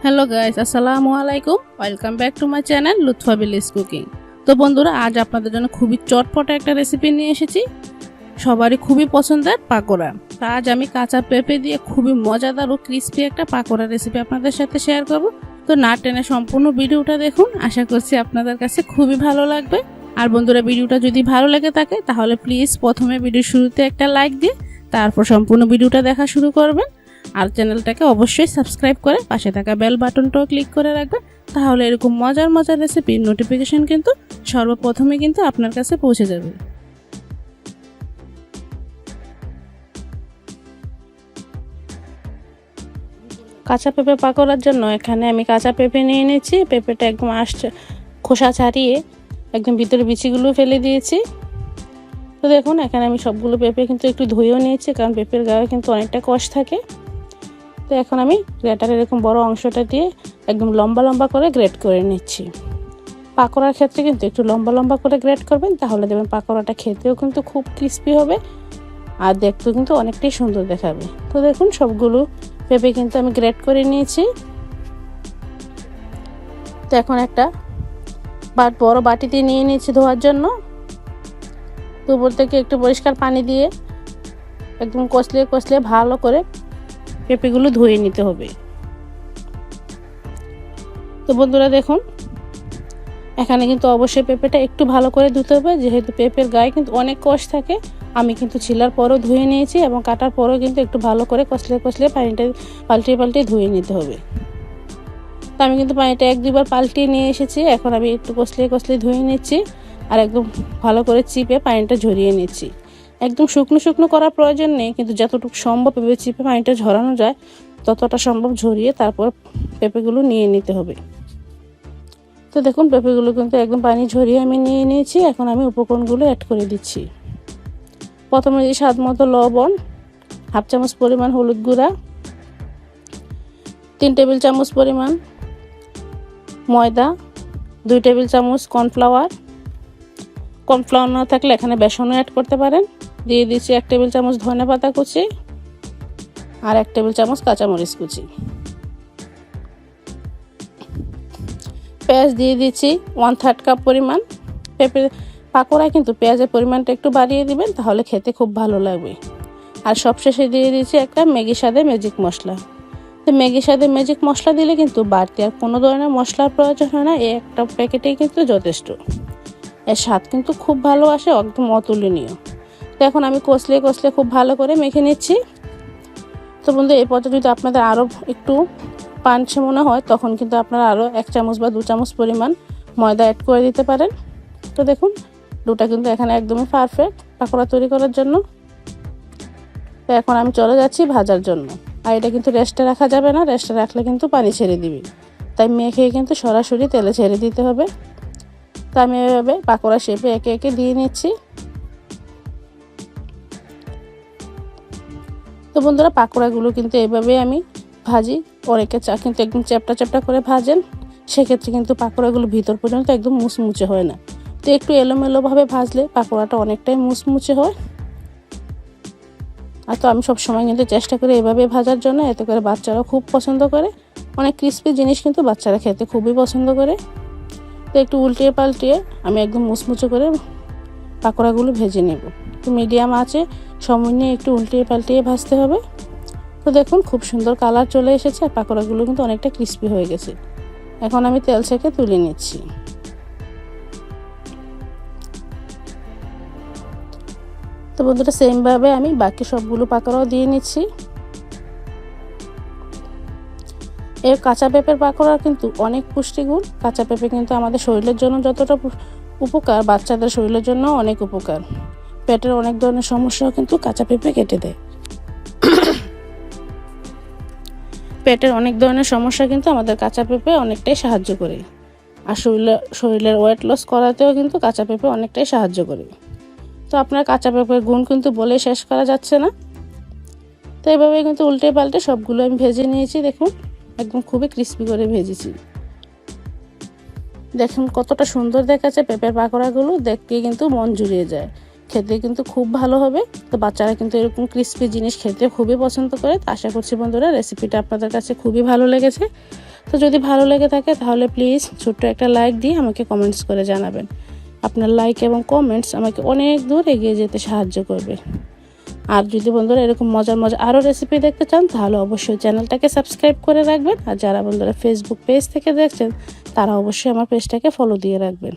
Hello guys, আসসালামু আলাইকুম। Welcome back to my channel Lutfa village cooking. তো বন্ধুরা, আজ আপনাদের জন্য খুবই চটপটা একটা রেসিপি নিয়ে এসেছি, সবারই খুবই পছন্দের পাকোড়া। তো আজ আমি কাঁচা পেঁপে দিয়ে খুবই মজাদার ও ক্রিস্পি একটা পাকোড়া রেসিপি আপনাদের সাথে শেয়ার করব। তো না টেনে সম্পূর্ণ ভিডিওটা দেখুন, আশা করছি আপনাদের কাছে খুবই ভালো লাগবে। আর বন্ধুরা, ভিডিওটা যদি ভালো লেগে থাকে তাহলে প্লিজ প্রথমে ভিডিওর শুরুতে একটা লাইক দিয়ে তারপর সম্পূর্ণ ভিডিওটা দেখা শুরু করবেন। আর চ্যানেলটাকে অবশ্যই সাবস্ক্রাইব করে পাশে থাকা বেল বাটনটাও ক্লিক করে রাখবেন, তাহলে এরকম মজার মজার রেসিপির নোটিফিকেশন কিন্তু সর্বপ্রথমে কিন্তু আপনার কাছে পৌঁছে যাবে। কাঁচা পেঁপে পাকোড়ার জন্য এখানে আমি কাঁচা পেঁপে নিয়ে নিয়েছি। পেঁপেটা একদম খোসা ছাড়িয়ে একদম ভিতরে বিচিগুলো ফেলে দিয়েছি। তো দেখুন, এখানে আমি সবগুলো পেঁপে কিন্তু একটু ধুয়েও নিয়েছি, কারণ পেঁপের গায়ে কিন্তু অনেকটা কষ থাকে। তো এখন আমি গ্রেটারের এরকম বড় অংশটা দিয়ে একদম লম্বা লম্বা করে গ্রেট করে নিচ্ছি। পাকোড়ার ক্ষেত্রে কিন্তু একটু লম্বা লম্বা করে গ্রেট করবেন, তাহলে দেখবেন পাকোড়াটা খেতেও কিন্তু খুব ক্রিস্পি হবে আর দেখতেও কিন্তু অনেকটাই সুন্দর দেখাবে। তো দেখুন, সবগুলো পেঁপে কিন্তু আমি গ্রেট করে নিয়েছি। তো এখন একটা বড় বাটিতে নিয়ে নিয়েছি ধোয়ার জন্য। তো উপর থেকে একটু পরিষ্কার পানি দিয়ে একদম কষলিয়ে ভালো করে পেঁপেগুলো ধুয়ে নিতে হবে। তো বন্ধুরা দেখুন, এখানে কিন্তু অবশ্যই পেঁপেটা একটু ভালো করে ধুতে হবে, যেহেতু পেঁপের গায়ে কিন্তু অনেক কষ থাকে। আমি কিন্তু ছিলার পরও ধুয়ে নিয়েছি এবং কাটার পরও কিন্তু একটু ভালো করে কষলিয়ে পানিটা পাল্টিয়ে ধুয়ে নিতে হবে। তো আমি কিন্তু পানিটা 1-2 বার পাল্টিয়ে নিয়ে এসেছি। এখন আমি একটু কষলিয়ে ধুয়ে নিচ্ছি আর একদম ভালো করে চিপে পানিটা ঝরিয়ে নিচ্ছি। একদম শুকনো করার প্রয়োজন নেই, কিন্তু যতটুকু সম্ভব পেঁপে চিপে পানিটা ঝরানো যায় ততটা সম্ভব ঝরিয়ে তারপর পেঁপেগুলো নিয়ে নিতে হবে। তো দেখুন, পেঁপেগুলো কিন্তু একদম পানি ঝরিয়ে আমি নিয়ে নিয়েছি। এখন আমি উপকরণগুলো অ্যাড করে দিচ্ছি। প্রথমে যে স্বাদ মতো লবণ, 1/2 চামচ পরিমাণ হলুদ গুঁড়া, 3 টেবিল চামচ পরিমাণ ময়দা, 2 টেবিল চামচ কর্নফ্লাওয়ার না থাকলে এখানে বেসনও অ্যাড করতে পারেন। দিয়ে দিচ্ছি 1 টেবিল চামচ ধনে পাতা কুচি আর 1 টেবিল চামচ কাঁচামরিচ কুচি। পেঁয়াজ দিয়ে দিচ্ছি 1/3 কাপ পরিমাণ। পাকোড়ায় কিন্তু পেঁয়াজের পরিমাণটা একটু বাড়িয়ে দিবেন, তাহলে খেতে খুব ভালো লাগবে। আর সবশেষে দিয়ে দিচ্ছি একটা ম্যাগি স্বাদে ম্যাজিক মশলা। তো ম্যাগি স্বাদে ম্যাজিক মশলা দিলে কিন্তু বাড়তি আর কোনো ধরনের মশলার প্রয়োজন হয় না, এই একটা প্যাকেটেই কিন্তু যথেষ্ট। এর স্বাদ কিন্তু খুব ভালো আসে, একদম অতুলনীয়। তো এখন আমি কষলিয়ে খুব ভালো করে মেখে নিচ্ছি। তো বন্ধু, এই পর্যায়ে যদি আপনাদের আরও একটু পানছে মনে হয়, তখন কিন্তু আপনারা আরও 1 চামচ বা 2 চামচ পরিমাণ ময়দা অ্যাড করে দিতে পারেন। তো দেখুন, ডোটা কিন্তু এখানে একদমই পারফেক্ট পাকোড়া তৈরি করার জন্য। তো এখন আমি চলে যাচ্ছি ভাজার জন্য। আর এটা কিন্তু রেস্টে রাখা যাবে না, রেস্টে রাখলে কিন্তু পানি ছেড়ে দিবে, তাই মেখে কিন্তু সরাসরি তেলে ছেড়ে দিতে হবে। তো আমি এভাবে পাকোড়া শেপে একে একে দিয়ে নিচ্ছি। তো বন্ধুরা, পাকোড়াগুলো কিন্তু এভাবে আমি ভাজি। অনেকে কিন্তু একদম চ্যাপটা করে ভাজেন, সেক্ষেত্রে কিন্তু পাকোড়াগুলো ভিতর পর্যন্ত একদম মুচমুচে হয় না। তো একটু এলোমেলোভাবে ভাজলে পাকোড়াটা অনেকটাই মুচমুচে হয়। আর তো আমি সবসময় কিন্তু চেষ্টা করি এভাবে ভাজার জন্য, এতে করে বাচ্চারাও খুব পছন্দ করে। অনেক ক্রিস্পি জিনিস কিন্তু বাচ্চারা খেতে খুবই পছন্দ করে। তো একটু উল্টিয়ে পাল্টিয়ে আমি একদম মুচমুচে করে পাকোড়াগুলো ভেজে নেব। তো মিডিয়াম আঁচে সময় নিয়ে একটু উল্টিয়ে পাল্টিয়ে ভাজতে হবে। তো দেখুন, খুব সুন্দর কালার চলে এসেছে আর পাকোড়াগুলো কিন্তু অনেকটা ক্রিস্পি হয়ে গেছে। এখন আমি তেল থেকে তুলে নিচ্ছি। তো বন্ধুরা, সেমভাবে আমি বাকি সবগুলো পাকোড়াও দিয়ে নিচ্ছি। এই কাঁচা পেঁপের পাকোড়া কিন্তু অনেক পুষ্টিগুণ। কাঁচা পেঁপে কিন্তু আমাদের শরীরের জন্য যতটা উপকার, বাচ্চাদের শরীরের জন্য অনেক উপকার। পেটের অনেক ধরনের সমস্যাও কিন্তু কাঁচা পেঁপে কেটে দেয়। পেটের অনেক ধরনের সমস্যা কিন্তু আমাদের কাঁচা পেঁপে অনেকটাই সাহায্য করে। আর শরীরের ওয়েট লস করাতেও কিন্তু কাঁচা পেঁপে অনেকটাই সাহায্য করে। তো আপনার কাঁচা পেঁপের গুণ কিন্তু বলে শেষ করা যাচ্ছে না। তো এভাবে কিন্তু উল্টে পাল্টে সবগুলো আমি ভেজে নিয়েছি। দেখুন, একদম খুবই ক্রিস্পি করে ভেজেছি। দেখুন কতটা সুন্দর দেখাচ্ছে পেঁপের পাকোড়াগুলো, দেখতে কিন্তু মন জুড়িয়ে যায়। খেতে কিন্তু খুব ভালো হবে। তো বাচ্চারা কিন্তু এরকম ক্রিস্পি জিনিস খেতে খুবই পছন্দ করে। তো আশা করছি বন্ধুরা, রেসিপিটা আপনাদের কাছে খুবই ভালো লেগেছে। তো তো যদি ভালো লেগে থাকে তাহলে প্লিজ ছোট্ট একটা লাইক দিয়ে আমাকে কমেন্টস করে জানাবেন। আপনার লাইক এবং কমেন্টস আমাকে অনেক দূর এগিয়ে যেতে সাহায্য করবে। আর যদি বন্ধুরা এরকম মজার আরও রেসিপি দেখতে চান তাহলে অবশ্যই চ্যানেলটাকে সাবস্ক্রাইব করে রাখবেন। আর যারা বন্ধুরা ফেসবুক পেজ থেকে দেখছেন তারা অবশ্যই আমার পেজটাকে ফলো দিয়ে রাখবেন।